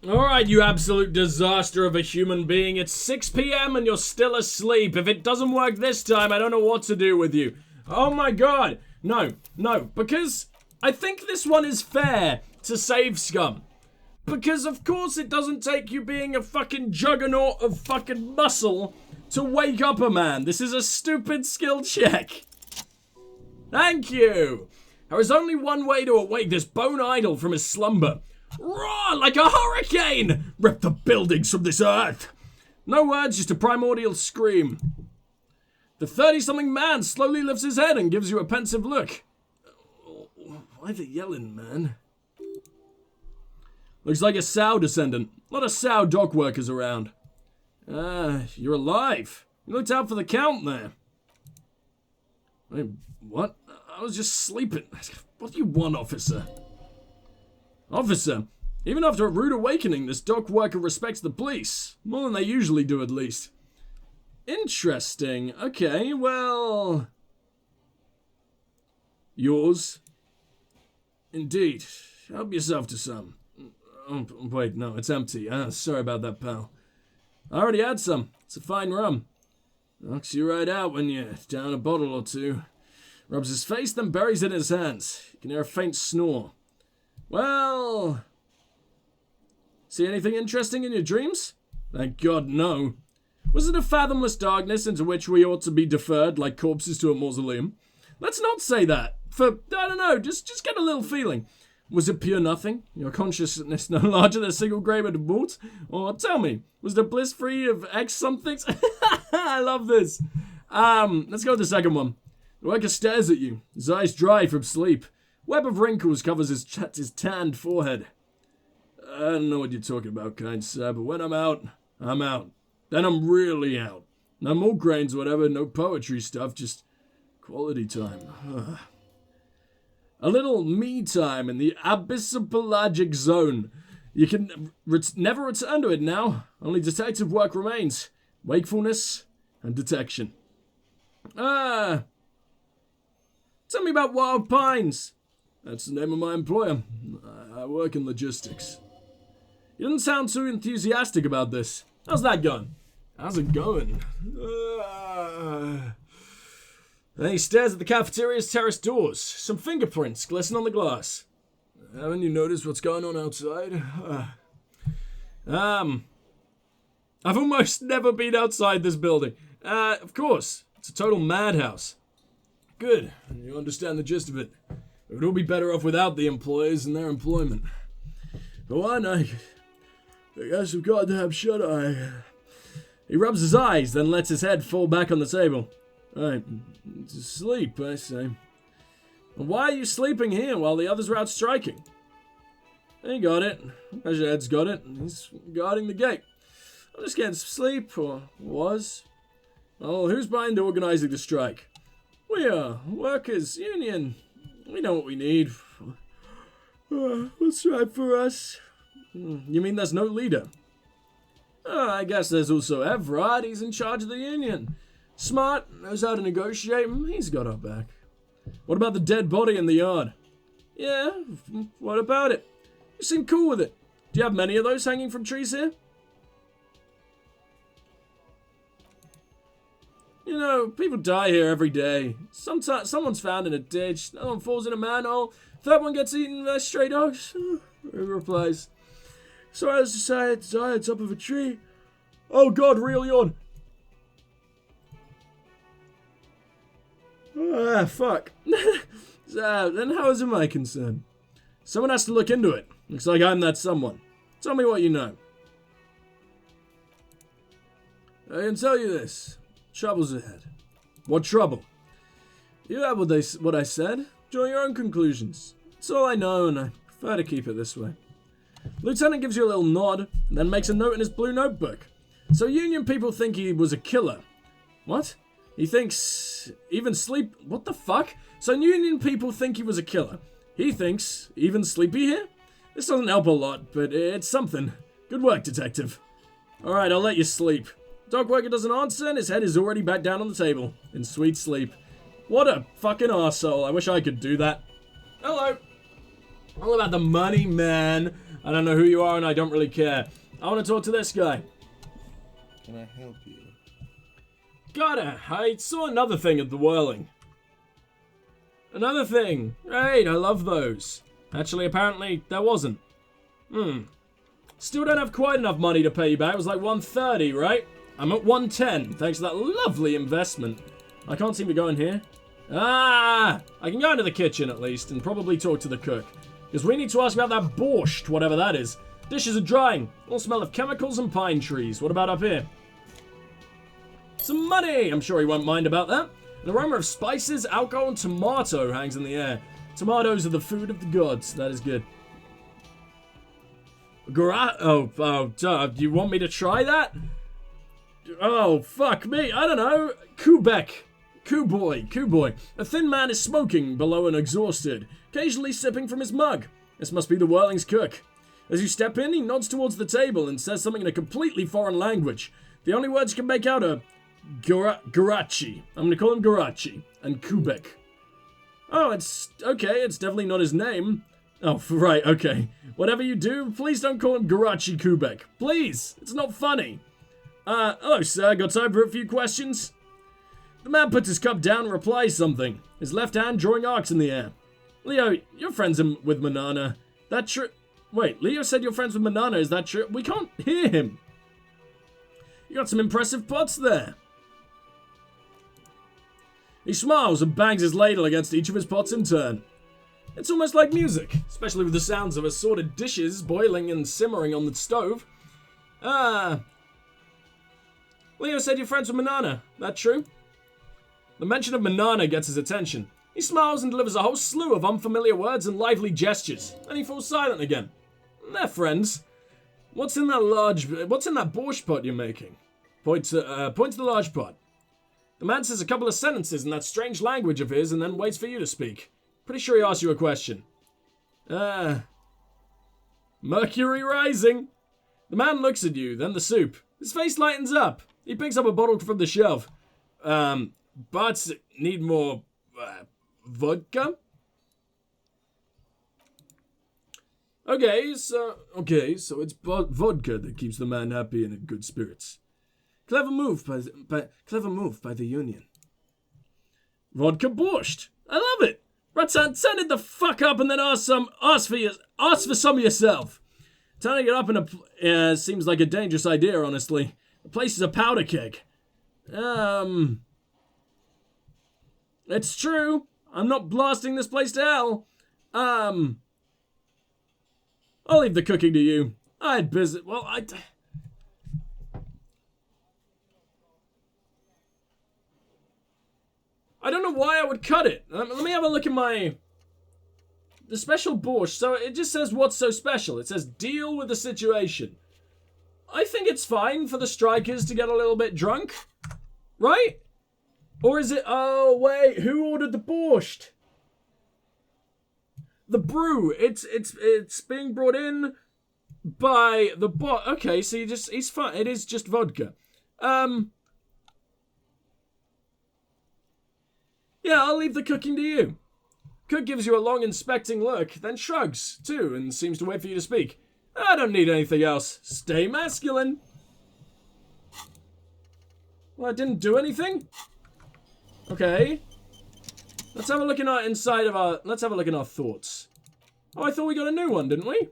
Alright, you absolute disaster of a human being. It's 6 p.m. and you're still asleep. If it doesn't work this time, I don't know what to do with you. Oh my god. No, because I think this one is fair to save scum. Because of course it doesn't take you being a fucking juggernaut of fucking muscle to wake up a man. This is a stupid skill check. Thank you. There is only one way to awake this bone idol from his slumber. Roar like a hurricane! Rip the buildings from this earth! No words, just a primordial scream. The 30-something man slowly lifts his head and gives you a pensive look. Why they yelling, man? Looks like a sow descendant. A lot of sow dock workers around. You're alive. You looked out for the count there. Wait, what? I was just sleeping. What do you want, officer? Officer, even after a rude awakening, this dock worker respects the police. More than they usually do, at least. Interesting. Okay, well... Yours? Indeed. Help yourself to some. Oh, wait, no, it's empty. Sorry about that, pal. I already had some. It's a fine rum. Knocks you right out when you're down a bottle or two. Rubs his face, then buries it in his hands. You can hear a faint snore. Well... See anything interesting in your dreams? Thank God, no. Was it a fathomless darkness into which we ought to be deferred like corpses to a mausoleum? Let's not say that. For, I don't know, just get a little feeling. Was it pure nothing? Your consciousness no larger than a single grain of malt? Or tell me, was the bliss free of X somethings? I love this. Let's go with the second one. The worker stares at you, his eyes dry from sleep. Web of wrinkles covers his tanned forehead. I don't know what you're talking about, kind sir, but when I'm out, I'm out. Then I'm really out. No more grains, whatever, no poetry stuff, just quality time. A little me time in the abyssopelagic zone. You can never return to it now. Only detective work remains. Wakefulness and detection. Tell me about Wild Pines. That's the name of my employer. I work in logistics. You didn't sound too enthusiastic about this. How's that going? How's it going? Then he stares at the cafeteria's terrace doors. Some fingerprints glisten on the glass. Haven't you noticed what's going on outside? I've almost never been outside this building. Of course. It's a total madhouse. Good. You understand the gist of it. We would all be better off without the employees and their employment. Go on, I guess we've got to have shut-eye. He rubs his eyes, then lets his head fall back on the table. Right, to sleep, I say. Why are you sleeping here while the others are out striking? He got it. Ed's got it. He's guarding the gate. I'm just getting some sleep, or was. Oh, who's behind organizing the strike? We are. Workers, union. We know what we need. What's right for us? You mean there's no leader? I guess there's also Everard. He's in charge of the union. Smart, knows how to negotiate. He's got our back. What about the dead body in the yard? Yeah, what about it? You seem cool with it. Do you have many of those hanging from trees here? You know, people die here every day. Sometimes someone's found in a ditch, another one falls in a manhole, third one gets eaten by stray dogs. He replies, so I decided to die on top of a tree. Oh God, real yawn. Fuck. Then how is it my concern? Someone has to look into it. Looks like I'm that someone. Tell me what you know. I can tell you this. Trouble's ahead. What trouble? You have what I said. Draw your own conclusions. It's all I know, and I prefer to keep it this way. Lieutenant gives you a little nod, then makes a note in his blue notebook. So Union people think he was a killer. What? He thinks even sleep... What the fuck? So Union people think he was a killer. He thinks even sleepy here? This doesn't help a lot, but it's something. Good work, detective. Alright, I'll let you sleep. Dog worker doesn't answer, and his head is already back down on the table, in sweet sleep. What a fucking arsehole. I wish I could do that. Hello. All about the money, man. I don't know who you are and I don't really care. I want to talk to this guy. Can I help you? I saw another thing at the Whirling. Another thing. Great, I love those. Actually, apparently, there wasn't. Still don't have quite enough money to pay you back. It was like 130, right? I'm at 110, thanks to that lovely investment. I can't seem to go in here. I can go into the kitchen at least and probably talk to the cook. Because we need to ask about that borscht, whatever that is. Dishes are drying. All smell of chemicals and pine trees. What about up here? Some money! I'm sure he won't mind about that. An aroma of spices, alcohol, and tomato hangs in the air. Tomatoes are the food of the gods. That is good. Do you want me to try that? Oh, fuck me. I don't know. Kubek. Kuboy. A thin man is smoking below and exhausted, occasionally sipping from his mug. This must be the Whirling's cook. As you step in, he nods towards the table and says something in a completely foreign language. The only words you can make out are Garachi. I'm gonna call him Garachi. And Kubek. Oh, it's okay. It's definitely not his name. Oh, right, okay. Whatever you do, please don't call him Garachi Kubek. Please, it's not funny. Hello, sir. Got time for a few questions? The man puts his cup down and replies something, his left hand drawing arcs in the air. Leo, you're friends with Manana. That true? Wait, Leo said you're friends with Manana. Is that true? We can't hear him. You got some impressive pots there. He smiles and bangs his ladle against each of his pots in turn. It's almost like music, especially with the sounds of assorted dishes boiling and simmering on the stove. Leo said you're friends with Manana. That true? The mention of Manana gets his attention. He smiles and delivers a whole slew of unfamiliar words and lively gestures. Then he falls silent again. They're friends. What's in that borscht pot you're making? Point to the large pot. The man says a couple of sentences in that strange language of his and then waits for you to speak. Pretty sure he asked you a question. Mercury rising. The man looks at you, then the soup. His face lightens up. He picks up a bottle from the shelf. But need more vodka? Okay, so it's vodka that keeps the man happy and in good spirits. Clever move by the Union. Vodka borscht. I love it. Ratsan, turn it the fuck up and then ask for some yourself. Turning it up in seems like a dangerous idea, honestly. The place is a powder keg. It's true. I'm not blasting this place to hell. I'll leave the cooking to you. I had business. Well, I don't know why I would cut it. Let me have a look at the special borscht. So it just says what's so special. It says deal with the situation. I think it's fine for the strikers to get a little bit drunk. Right? Or is it... Oh, wait. Who ordered the borscht? The brew. It's being brought in by the bot. Okay, so he's fine. It is just vodka. Yeah, I'll leave the cooking to you. Cook gives you a long inspecting look, then shrugs, too, and seems to wait for you to speak. I don't need anything else. Stay masculine. Well, I didn't do anything? Okay. Let's have a look in let's have a look in our thoughts. Oh, I thought we got a new one, didn't we?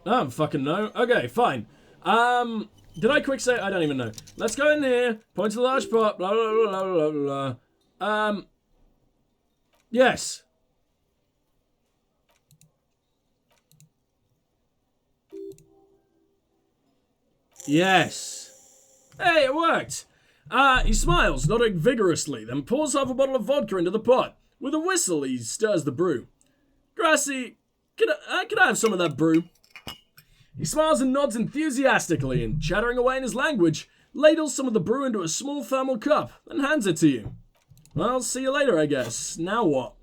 I don't fucking know. Okay, fine. Did I quick say? I don't even know. Let's go in here. Point to the large pot. Blah, blah, blah, blah, blah. Yes. Yes. Hey, it worked. He smiles, nodding vigorously, then pours half a bottle of vodka into the pot. With a whistle, he stirs the brew. Grassy, can I have some of that brew? He smiles and nods enthusiastically and, chattering away in his language, ladles some of the brew into a small thermal cup, then hands it to you. Well, see you later, I guess. Now what?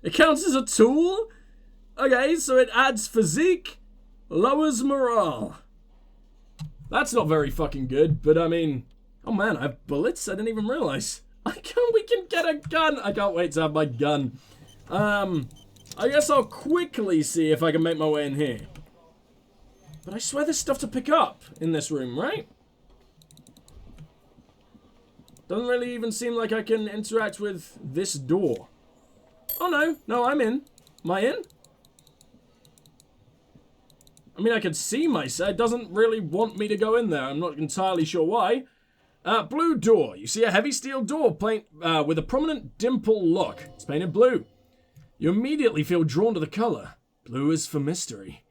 It counts as a tool? Okay, so it adds physique, lowers morale. That's not very fucking good, but I mean... Oh man, I have bullets? I didn't even realize. We can get a gun! I can't wait to have my gun. I guess I'll quickly see if I can make my way in here. But I swear there's stuff to pick up in this room, right? Doesn't really even seem like I can interact with this door. Oh no, no, I'm in. Am I in? I mean, I can see myself. It doesn't really want me to go in there. I'm not entirely sure why. Blue door. You see a heavy steel door with a prominent dimple lock. It's painted blue. You immediately feel drawn to the color. Blue is for mystery.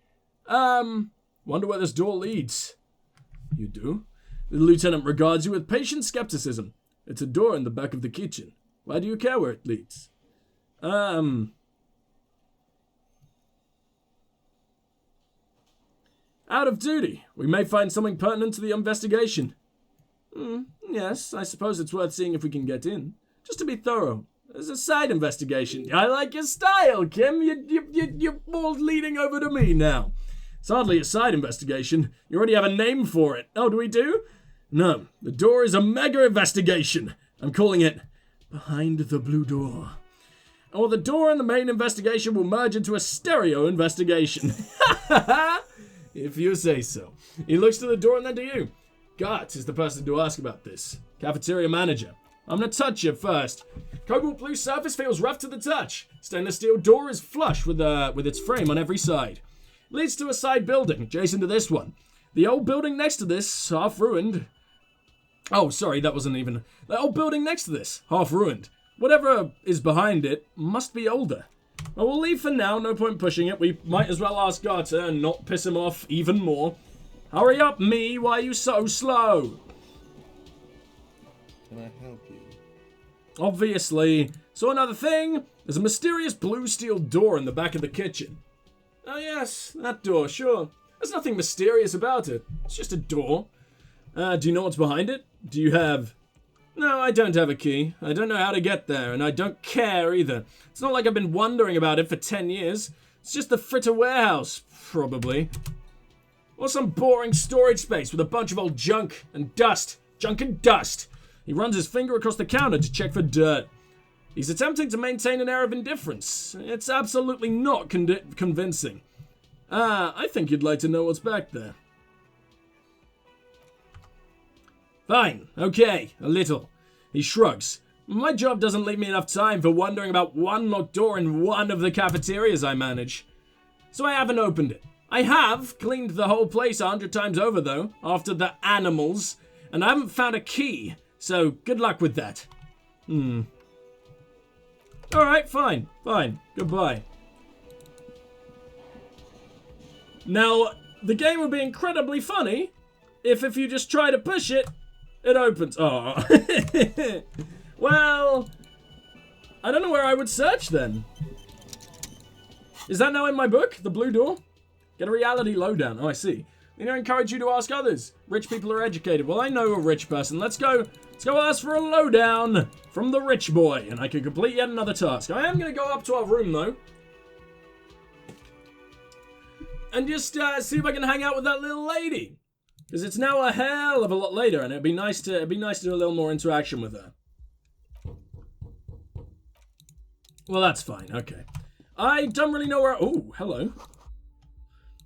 Wonder where this door leads. You do? The lieutenant regards you with patient skepticism. It's a door in the back of the kitchen. Why do you care where it leads? Out of duty. We may find something pertinent to the investigation. Yes, I suppose it's worth seeing if we can get in. Just to be thorough. As a side investigation. I like your style, Kim. You're all leaning over to me now. It's hardly a side investigation. You already have a name for it. Oh, do we do? No. The door is a mega investigation. I'm calling it Behind the Blue Door. Or the door and the main investigation will merge into a stereo investigation. If you say so. He looks to the door and then to you. Gart is the person to ask about this. Cafeteria manager. I'm gonna touch it first. Cobalt blue surface feels rough to the touch. Stainless steel door is flush with its frame on every side. Leads to a side building, adjacent to this one. The old building next to this, half ruined. Oh, sorry, that wasn't even... The old building next to this, half ruined. Whatever is behind it must be older. Well, we'll leave for now, no point pushing it. We might as well ask Garter and not piss him off even more. Hurry up, me, why are you so slow? Can I help you? Obviously. So another thing, there's a mysterious blue steel door in the back of the kitchen. Oh yes, that door, sure. There's nothing mysterious about it. It's just a door. Do you know what's behind it? Do you have... No, I don't have a key. I don't know how to get there, and I don't care either. It's not like I've been wondering about it for 10 years. It's just the fritter warehouse, probably. Or some boring storage space with a bunch of old junk and dust. Junk and dust. He runs his finger across the counter to check for dirt. He's attempting to maintain an air of indifference. It's absolutely not convincing. I think you'd like to know what's back there. Fine, okay, a little. He shrugs. My job doesn't leave me enough time for wondering about one locked door in one of the cafeterias I manage. So I haven't opened it. I have cleaned the whole place 100 times over, though, after the animals, and I haven't found a key, so good luck with that. Alright, fine, goodbye. Now, the game would be incredibly funny if you just try to push it, it opens. Oh. Well, I don't know where I would search then. Is that now in my book, The Blue Door? Get a reality lowdown. Oh, I see. I encourage you to ask others. Rich people are educated. Well, I know a rich person. Let's go ask for a lowdown from the rich boy, and I can complete yet another task. I am going to go up to our room, though. And just see if I can hang out with that little lady. Because it's now a hell of a lot later, and it'd be nice to do a little more interaction with her. Well, that's fine. Okay. I don't really know where... Oh, hello.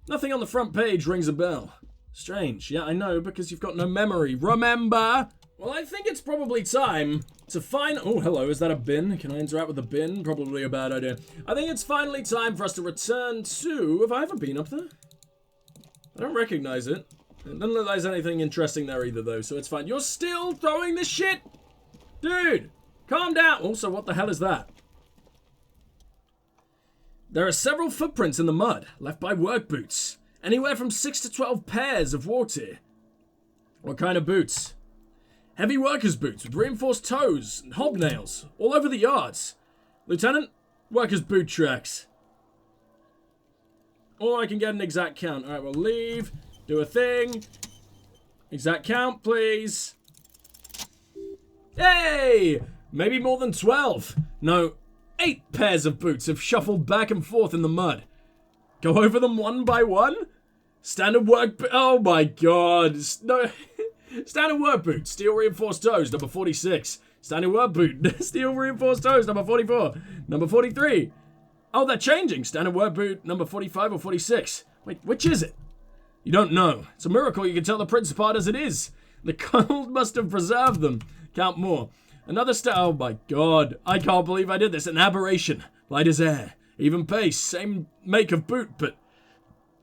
Nothing on the front page rings a bell. Strange. Yeah, I know, because you've got no memory. Remember? Well, I think it's probably time to find... Oh, hello. Is that a bin? Can I interact with the bin? Probably a bad idea. I think it's finally time for us to return to... Have I ever been up there? I don't recognize it. It doesn't look like there's anything interesting there either, though, so it's fine. You're still throwing this shit? Dude, calm down. Also, what the hell is that? There are several footprints in the mud, left by work boots. Anywhere from 6 to 12 pairs have walked here. What kind of boots? Heavy workers' boots with reinforced toes and hobnails all over the yards. Lieutenant, workers' boot tracks. Or I can get an exact count. Alright, we'll leave. Do a thing. Exact count, please. Hey! Maybe more than 12. No, 8 pairs of boots have shuffled back and forth in the mud. Go over them one by one? Standard work boot. Oh my god. No. Standard work boot. Steel reinforced toes, number 46. Standard work boot. Steel reinforced toes, number 44. Number 43. Oh, they're changing. Standard work boot, number 45 or 46. Wait, which is it? You don't know. It's a miracle you can tell the prints apart as it is. The cold must have preserved them. Count more. Another oh my god. I can't believe I did this. An aberration. Light as air. Even pace. Same make of boot, but...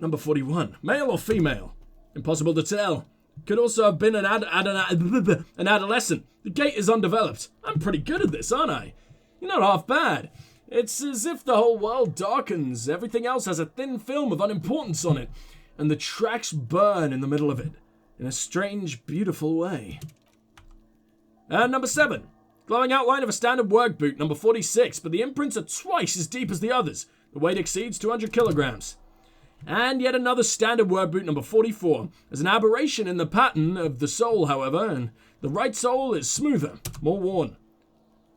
Number 41. Male or female? Impossible to tell. Could also have been an adolescent. The gait is undeveloped. I'm pretty good at this, aren't I? You're not half bad. It's as if the whole world darkens. Everything else has a thin film of unimportance on it. And the tracks burn in the middle of it. In a strange, beautiful way. And number 7. Glowing outline of a standard work boot, number 46, but the imprints are twice as deep as the others. The weight exceeds 200 kilograms. And yet another standard work boot, number 44. There's an aberration in the pattern of the sole, however, and the right sole is smoother, more worn.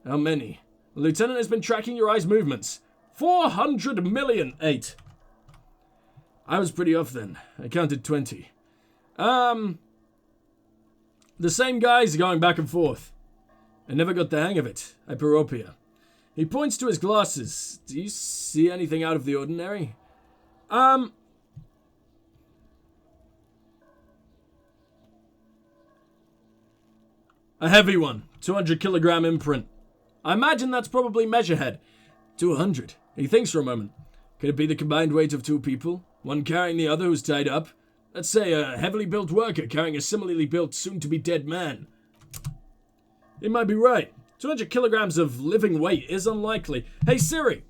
How many? The lieutenant has been tracking your eye's movements. 400 million. 8. I was pretty off then. I counted 20. The same guys going back and forth. I never got the hang of it. Hyperopia. He points to his glasses. Do you see anything out of the ordinary? A heavy one. 200 kilogram imprint. I imagine that's probably measurehead. 200. He thinks for a moment. Could it be the combined weight of two people? One carrying the other who's tied up? Let's say a heavily built worker carrying a similarly built, soon-to-be-dead man. He might be right. 200 kilograms of living weight is unlikely. Hey Siri!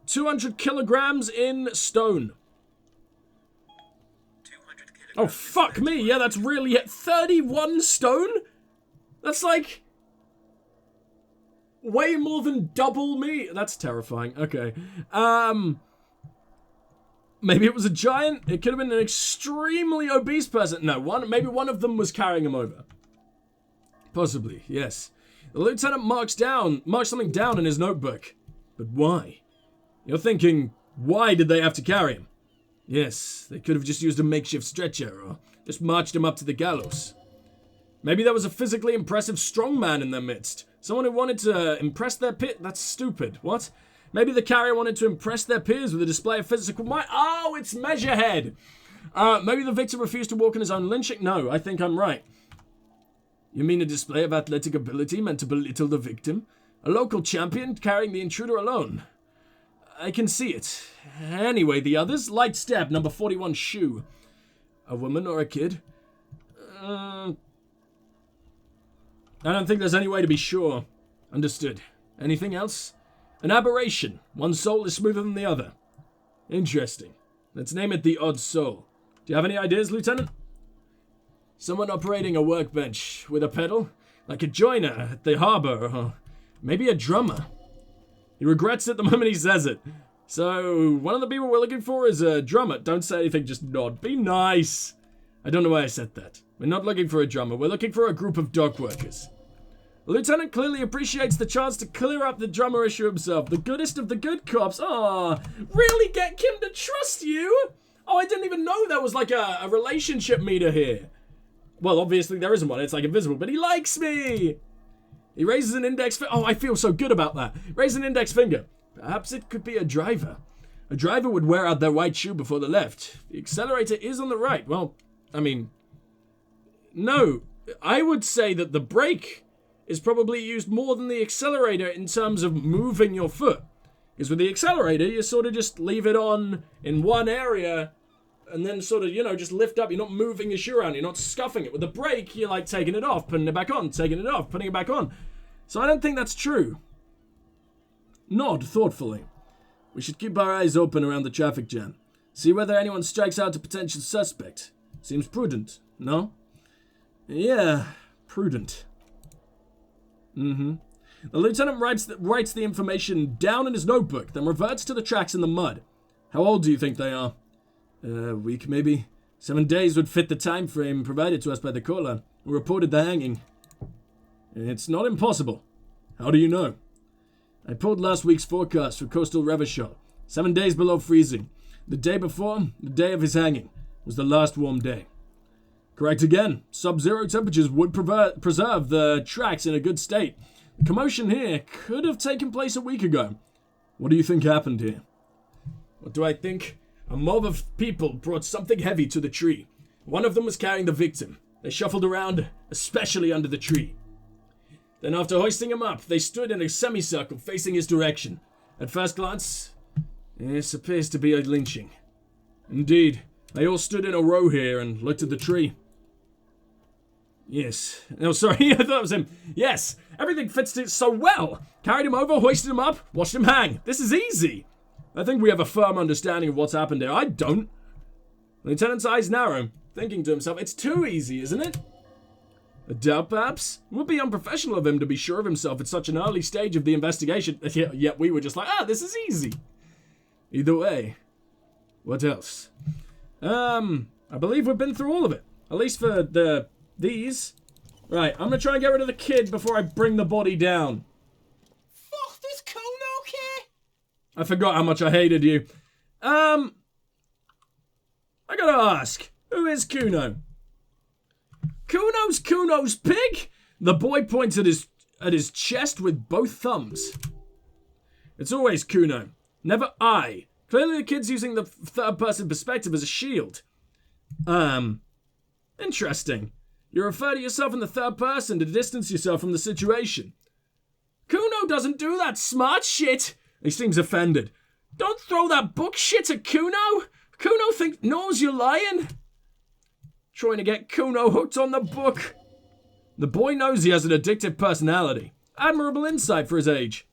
200 kilograms in stone. 200 kilograms. Oh, fuck me. Yeah, that's really it. 31 stone? That's like... way more than double me. That's terrifying. Okay. Maybe it was a giant. It could have been an extremely obese person. No, maybe one of them was carrying him over. Possibly, yes. The lieutenant marks something down in his notebook. But why? You're thinking, why did they have to carry him? Yes, they could have just used a makeshift stretcher or just marched him up to the gallows. Maybe there was a physically impressive strong man in their midst. Someone who wanted to impress their That's stupid. What? Maybe the carrier wanted to impress their peers with a display of physical might. Oh, it's Measurehead. Maybe the victim refused to walk in his own lynching. No, I think I'm right. You mean a display of athletic ability meant to belittle the victim? A local champion carrying the intruder alone? I can see it. Anyway, the others. Light step, number 41 shoe. A woman or a kid? I don't think there's any way to be sure. Understood. Anything else? An aberration. One sole is smoother than the other. Interesting. Let's name it the odd sole. Do you have any ideas, Lieutenant? Someone operating a workbench with a pedal? Like a joiner at the harbor, or maybe a drummer. He regrets it the moment he says it. So, one of the people we're looking for is a drummer. Don't say anything, just nod. Be nice. I don't know why I said that. We're not looking for a drummer. We're looking for a group of dock workers. The lieutenant clearly appreciates the chance to clear up the drummer issue himself. The goodest of the good cops. Aw, really get Kim to trust you? Oh, I didn't even know there was like a relationship meter here. Well, obviously there isn't one. It's like invisible, but he likes me. He raises an index finger. Oh, I feel so good about that. Raise an index finger. Perhaps it could be a driver. A driver would wear out their right shoe before the left. The accelerator is on the right. Well, I mean, no. I would say that the brake is probably used more than the accelerator in terms of moving your foot. Because with the accelerator, you sort of just leave it on in one area and then sort of, just lift up. You're not moving your shoe around. You're not scuffing it. With the brake, you're like taking it off, putting it back on, taking it off, putting it back on. So I don't think that's true. Nod thoughtfully. We should keep our eyes open around the traffic jam. See whether anyone strikes out a potential suspect. Seems prudent, no? Yeah, prudent. The lieutenant writes the information down in his notebook, then reverts to the tracks in the mud. How old do you think they are? A week, maybe. 7 days would fit the time frame provided to us by the caller, who reported the hanging. It's not impossible. How do you know? I pulled last week's forecast for coastal Revachol. 7 days below freezing. The day before, the day of his hanging, was the last warm day. Correct again. Sub-zero temperatures would preserve the tracks in a good state. The commotion here could have taken place a week ago. What do you think happened here? What do I think? A mob of people brought something heavy to the tree. One of them was carrying the victim. They shuffled around, especially under the tree. Then after hoisting him up, they stood in a semicircle facing his direction. At first glance, this appears to be a lynching. Indeed, they all stood in a row here and looked at the tree. Yes. Oh, sorry, I thought it was him. Yes, everything fits it so well. Carried him over, hoisted him up, watched him hang. This is easy. I think we have a firm understanding of what's happened here. I don't. The lieutenant's eyes narrow, thinking to himself, it's too easy, isn't it? A doubt, perhaps? It would be unprofessional of him to be sure of himself at such an early stage of the investigation, yet we were just like, this is easy. Either way, what else? I believe we've been through all of it. At least for these. Right, I'm gonna try and get rid of the kid before I bring the body down. Fuck, does Cuno care? I forgot how much I hated you. I gotta ask, who is Cuno? Cuno's pig? The boy points at his chest with both thumbs. It's always Cuno, never I. Clearly the kid's using the third-person perspective as a shield. Interesting. You refer to yourself in the third person to distance yourself from the situation. Cuno doesn't do that smart shit. He seems offended. Don't throw that book shit at Cuno. Cuno knows you're lying. Trying to get Cuno hooked on the book. The boy knows he has an addictive personality. Admirable insight for his age.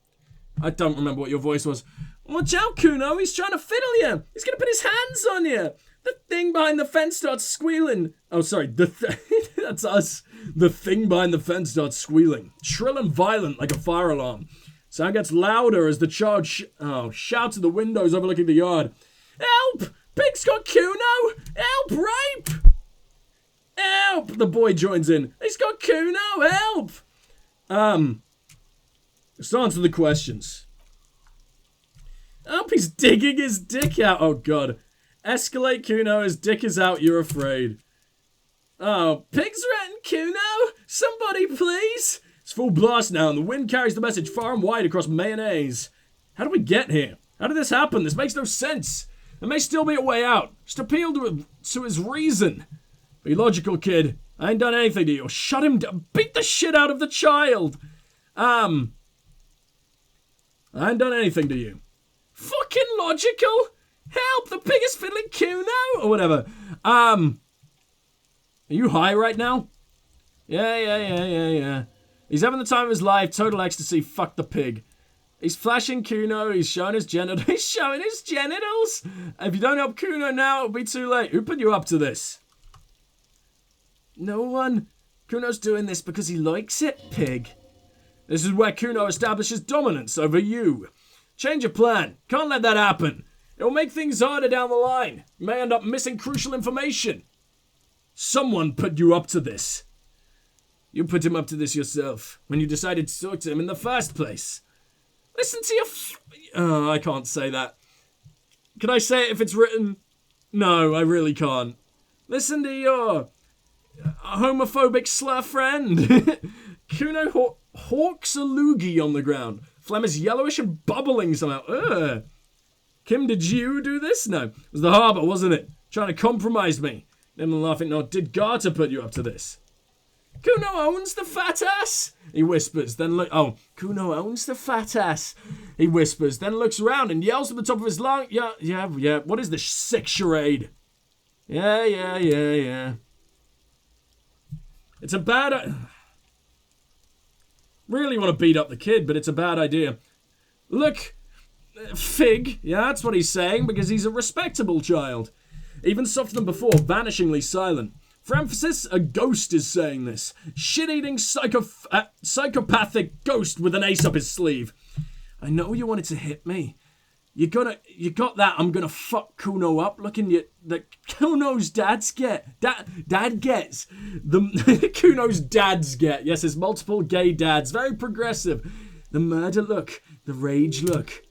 I don't remember what your voice was. Watch out, Cuno. He's trying to fiddle you. He's going to put his hands on you. The thing behind the fence starts squealing. Oh, sorry. That's us. The thing behind the fence starts squealing. Shrill and violent like a fire alarm. Sound gets louder as the child shouts at the windows overlooking the yard. Help! Pig's got Cuno! Help! Rape! Help! The boy joins in. He's got Cuno! Help! Let's answer the questions. Help! He's digging his dick out. Oh, God. Escalate, Cuno. His dick is out. You're afraid. Oh, pig's ratting Cuno! Somebody, please! It's full blast now, and the wind carries the message far and wide across mayonnaise. How did we get here? How did this happen? This makes no sense. There may still be a way out. Just appeal to his reason. Be logical, kid. I ain't done anything to you. Shut him down. Beat the shit out of the child. I ain't done anything to you. Fucking logical? Help! The pig is fiddling Cuno! Or whatever. Are you high right now? Yeah. He's having the time of his life. Total ecstasy. Fuck the pig. He's flashing Cuno. He's showing his genitals. He's showing his genitals? If you don't help Cuno now, it'll be too late. Who put you up to this? No one. Cuno's doing this because he likes it, pig. This is where Cuno establishes dominance over you. Change your plan. Can't let that happen. It will make things harder down the line. You may end up missing crucial information. Someone put you up to this. You put him up to this yourself when you decided to talk to him in the first place. Listen to your I can't say that. Can I say it if it's written? No, I really can't. Listen to your homophobic slur friend. Cuno hawks a loogie on the ground. Phlegm is yellowish and bubbling somehow. Ugh. Kim, did you do this? No. It was the harbour, wasn't it? Trying to compromise me. Then laughing, no, did Garter put you up to this? Cuno owns the fat ass, he whispers, then look. Oh, Cuno owns the fat ass, he whispers, then looks around and yells at the top of his lung. Yeah. What is this sick charade? Yeah. It's a bad. Really want to beat up the kid, but it's a bad idea. Look, Fig. Yeah, that's what he's saying because he's a respectable child. Even softer than before, vanishingly silent. For emphasis, a ghost is saying this. Shit-eating psychopathic ghost with an ace up his sleeve. I know you wanted to hit me. You got that. I'm gonna fuck Cuno up. Looking at the Cuno's dads get. Dad gets. The Cuno's dads get. Yes, there's multiple gay dads. Very progressive. The murder look. The rage look.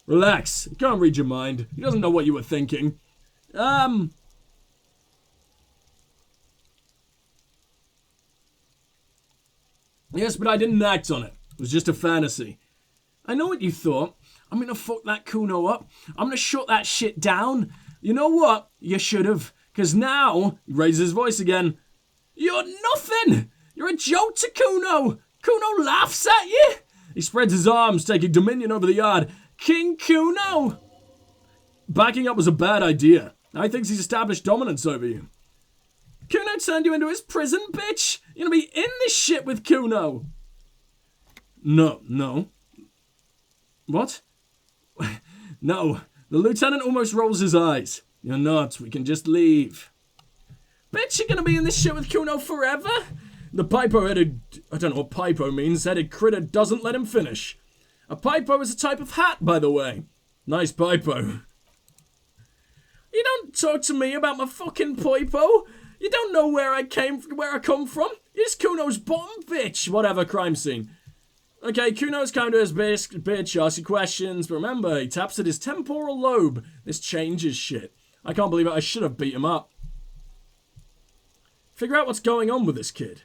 Relax. Can't read your mind. He doesn't know what you were thinking. Yes, but I didn't act on it. It was just a fantasy. I know what you thought. I'm gonna fuck that Cuno up. I'm gonna shut that shit down. You know what? You should've. Cause now, he raises his voice again. You're nothing! You're a joke to Cuno! Cuno laughs at you! He spreads his arms, taking dominion over the yard. King Cuno! Backing up was a bad idea. I think he's established dominance over you. Cuno turned you into his prison, bitch! You're gonna be in this shit with Cuno! No. What? No. The lieutenant almost rolls his eyes. You're not. We can just leave. Bitch, you're gonna be in this shit with Cuno forever? The pipo-headed... I don't know what pipo means. Headed critter doesn't let him finish. A pipo is a type of hat, by the way. Nice pipo. You don't talk to me about my fucking pipo. You don't know where I come from. It's Cuno's bottom, bitch. Whatever, crime scene. Okay, Cuno's come to his bitch, asks you questions, but remember, he taps at his temporal lobe. This changes shit. I can't believe it. I should have beat him up. Figure out what's going on with this kid.